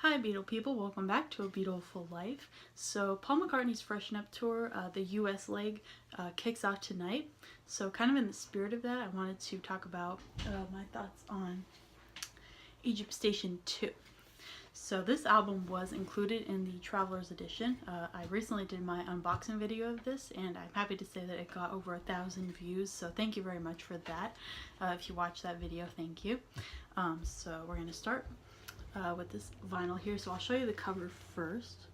Hi Beatle people, welcome back to A Beatleful Life. So Paul McCartney's Freshen Up Tour, the US leg, kicks off tonight. So kind of in the spirit of that, I wanted to talk about my thoughts on Egypt Station 2. So this album was included in the Traveler's Edition. I recently did my unboxing video of this, and I'm happy to say that it got over 1,000 views, so thank you very much for that. If you watched that video, thank you. So we're going to start with this vinyl here. So I'll show you the cover first.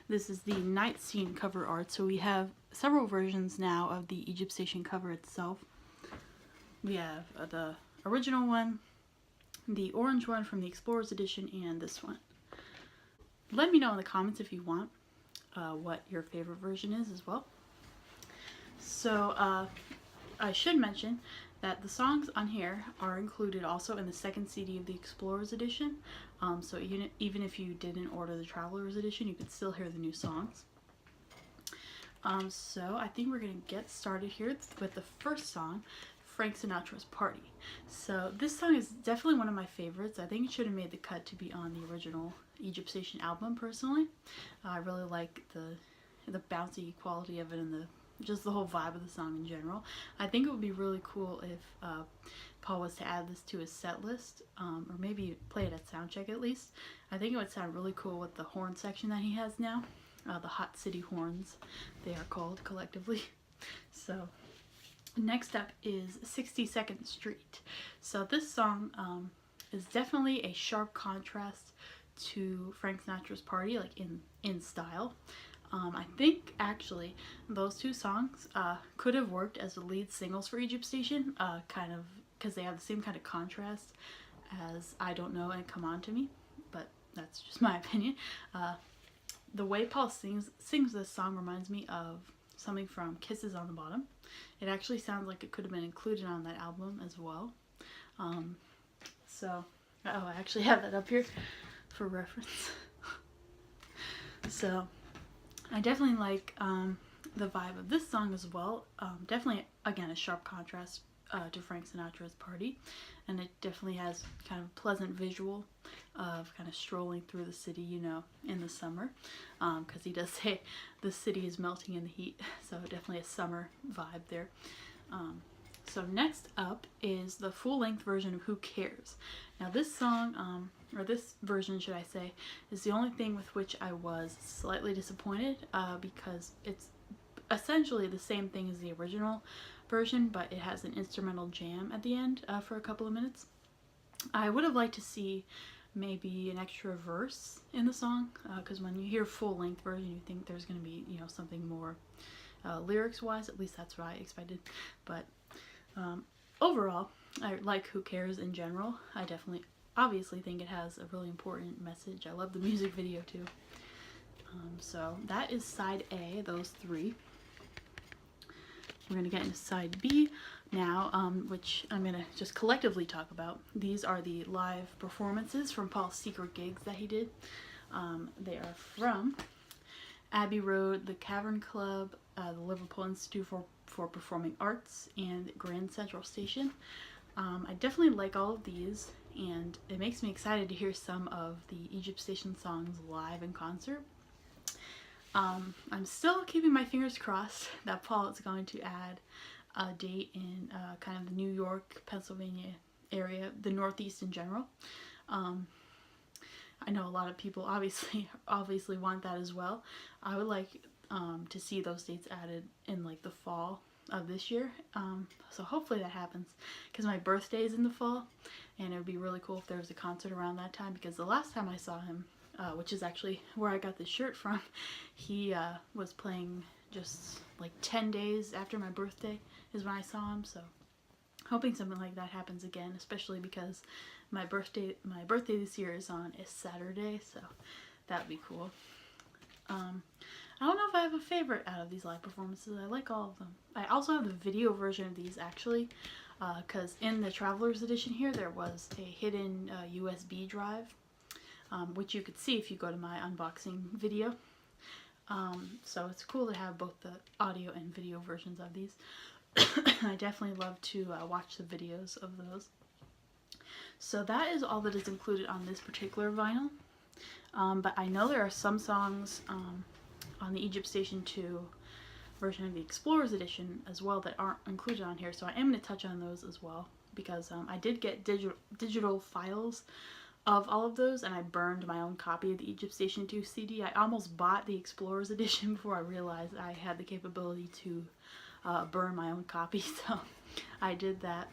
This is the night scene cover art. So we have several versions now of the Egypt Station cover itself. We have the original one, the orange one from the Explorer's Edition, and this one. Let me know in the comments if you want what your favorite version is as well. So I should mention that the songs on here are included also in the second CD of the Explorer's Edition. So even if you didn't order the Traveler's Edition, you could still hear the new songs. So I think we're going to get started here with the first song, Frank Sinatra's Party. So this song is definitely one of my favorites. I think it should have made the cut to be on the original Egypt Station album personally. I really like the bouncy quality of it and just the whole vibe of the song in general. I think it would be really cool if Paul was to add this to his set list, or maybe play it at soundcheck at least. I think it would sound really cool with the horn section that he has now. The Hot City Horns, they are called collectively. So next up is 62nd Street. So this song is definitely a sharp contrast to Frank Sinatra's Party, like in style. I think actually those two songs could have worked as the lead singles for Egypt Station, kind of because they have the same kind of contrast as I Don't Know and Come On To Me, but that's just my opinion. The way Paul sings this song reminds me of something from Kisses on the Bottom. It actually sounds like it could have been included on that album as well. I actually have that up here for reference. So I definitely like the vibe of this song as well. Definitely, again, a sharp contrast to Frank Sinatra's Party, and it definitely has kind of a pleasant visual of kind of strolling through the city, you know, in the summer, because he does say the city is melting in the heat, so definitely a summer vibe there. So next up is the full-length version of Who Cares. Now this song, or this version should I say, is the only thing with which I was slightly disappointed, because it's essentially the same thing as the original version, but it has an instrumental jam at the end for a couple of minutes. I would have liked to see maybe an extra verse in the song, because when you hear full-length version you think there's going to be, you know, something more lyrics-wise. At least that's what I expected. But overall, I like Who Cares in general. I obviously think it has a really important message. I love the music video too. So that is side A, those three. We're going to get into side B now, which I'm going to just collectively talk about. These are the live performances from Paul's secret gigs that he did. They are from Abbey Road, the Cavern Club, the Liverpool Institute for Performing Arts, and Grand Central Station. I definitely like all of these, and it makes me excited to hear some of the Egypt Station songs live in concert. I'm still keeping my fingers crossed that Paul is going to add a date in kind of the New York, Pennsylvania area, the Northeast in general. I know a lot of people obviously want that as well. I would like to see those dates added in like the fall of this year. So hopefully that happens, because my birthday is in the fall, and it would be really cool if there was a concert around that time, because the last time I saw him, which is actually where I got this shirt from, he was playing just like 10 days after my birthday is when I saw him. So hoping something like that happens again, especially because my birthday this year is on a Saturday, so that would be cool. I don't know if I have a favorite out of these live performances. I like all of them. I also have the video version of these actually, because in the Traveler's Edition here there was a hidden USB drive, which you could see if you go to my unboxing video. So it's cool to have both the audio and video versions of these. I definitely love to watch the videos of those. So that is all that is included on this particular vinyl. But I know there are some songs on the Egypt Station 2 version of the Explorers Edition as well that aren't included on here, so I am going to touch on those as well, because I did get digital files of all of those, and I burned my own copy of the Egypt Station 2 CD. I almost bought the Explorers Edition before I realized I had the capability to burn my own copy, so I did that.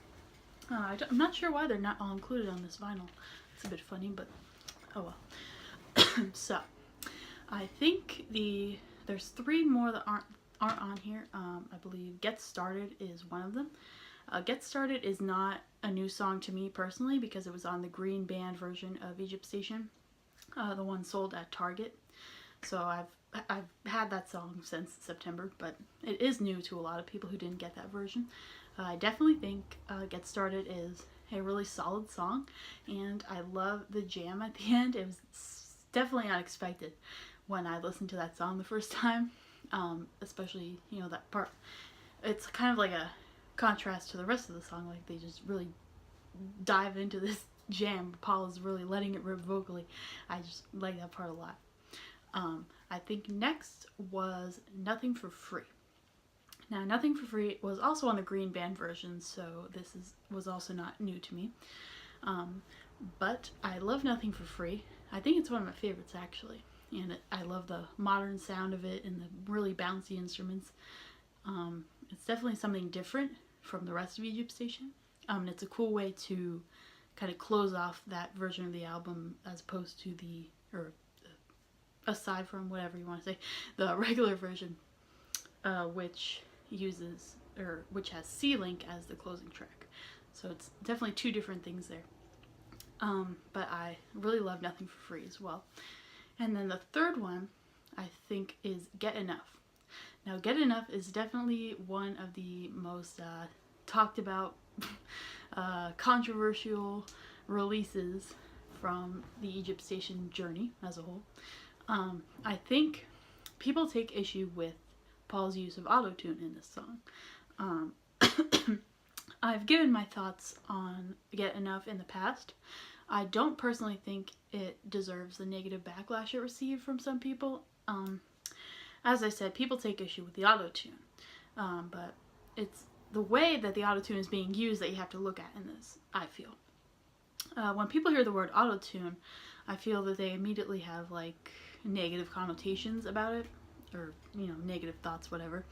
I'm not sure why they're not all included on this vinyl. It's a bit funny, but oh well. So, I think there's 3 more that aren't on here. I believe Get Started is one of them. Get Started is not a new song to me personally, because it was on the green band version of Egypt Station, the one sold at Target. So I've had that song since September, but it is new to a lot of people who didn't get that version. I definitely think Get Started is a really solid song, and I love the jam at the end. It was definitely unexpected when I listened to that song the first time, especially, you know, that part. It's kind of like a contrast to the rest of the song, like they just really dive into this jam. Paula's really letting it rip vocally. I just like that part a lot. I think next was Nothing for Free. Now, Nothing for Free was also on the green band version, so this was also not new to me. But I love Nothing for Free. I think it's one of my favorites, actually. And I love the modern sound of it and the really bouncy instruments. It's definitely something different from the rest of Egypt Station. And it's a cool way to kind of close off that version of the album, as opposed to aside from whatever you want to say, the regular version, which has C-Link as the closing track. So it's definitely 2 different things there. But I really love Nothing for Free as well. And then the third one, I think, is Get Enough. Now, Get Enough is definitely one of the most talked about, controversial releases from the Egypt Station journey as a whole. I think people take issue with Paul's use of auto-tune in this song. I've given my thoughts on Get Enough in the past. I don't personally think it deserves the negative backlash it received from some people. As I said, people take issue with the auto-tune, but it's the way that the auto-tune is being used that you have to look at in this, I feel. When people hear the word auto-tune, I feel that they immediately have, like, negative connotations about it, or, you know, negative thoughts, whatever.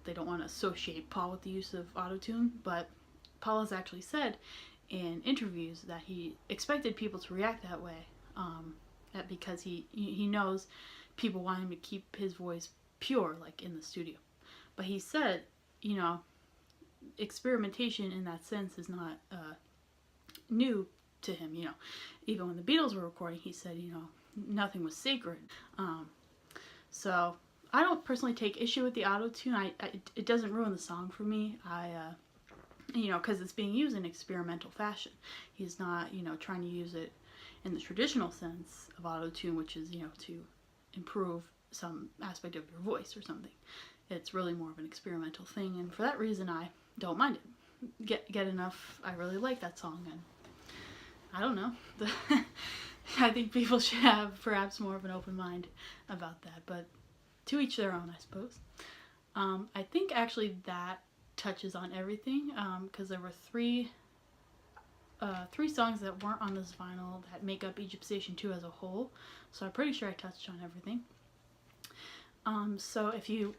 They don't want to associate Paul with the use of auto-tune, but Paul has actually said in interviews that he expected people to react that way, because he knows people want him to keep his voice pure, like in the studio. But he said, you know, experimentation in that sense is not new to him, you know. Even when the Beatles were recording, he said, you know, nothing was sacred. So I don't personally take issue with the auto-tune. It doesn't ruin the song for me. You know, because it's being used in experimental fashion. He's not, you know, trying to use it in the traditional sense of auto-tune, which is, you know, to improve some aspect of your voice or something. It's really more of an experimental thing, and for that reason I don't mind it. Get Enough, I really like that song, and I don't know. I think people should have perhaps more of an open mind about that, but to each their own, I suppose. I think actually that touches on everything, because there were three songs that weren't on this vinyl that make up Egypt Station 2 as a whole, so I'm pretty sure I touched on everything. So if you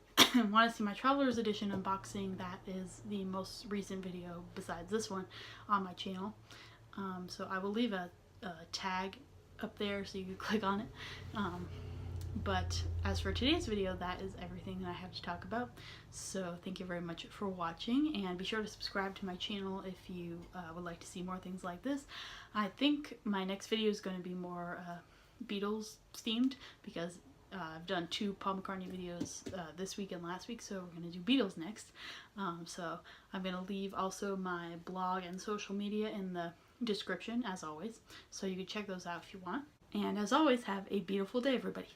want to see my Traveler's Edition unboxing, that is the most recent video besides this one on my channel. So I will leave a tag up there so you can click on it. But as for today's video, that is everything that I have to talk about. So thank you very much for watching, and be sure to subscribe to my channel if you would like to see more things like this. I think my next video is going to be more Beatles themed, because I've done 2 Paul McCartney videos this week and last week, so we're going to do Beatles next. So I'm going to leave also my blog and social media in the description, as always, so you can check those out if you want. And as always, have a beautiful day, everybody.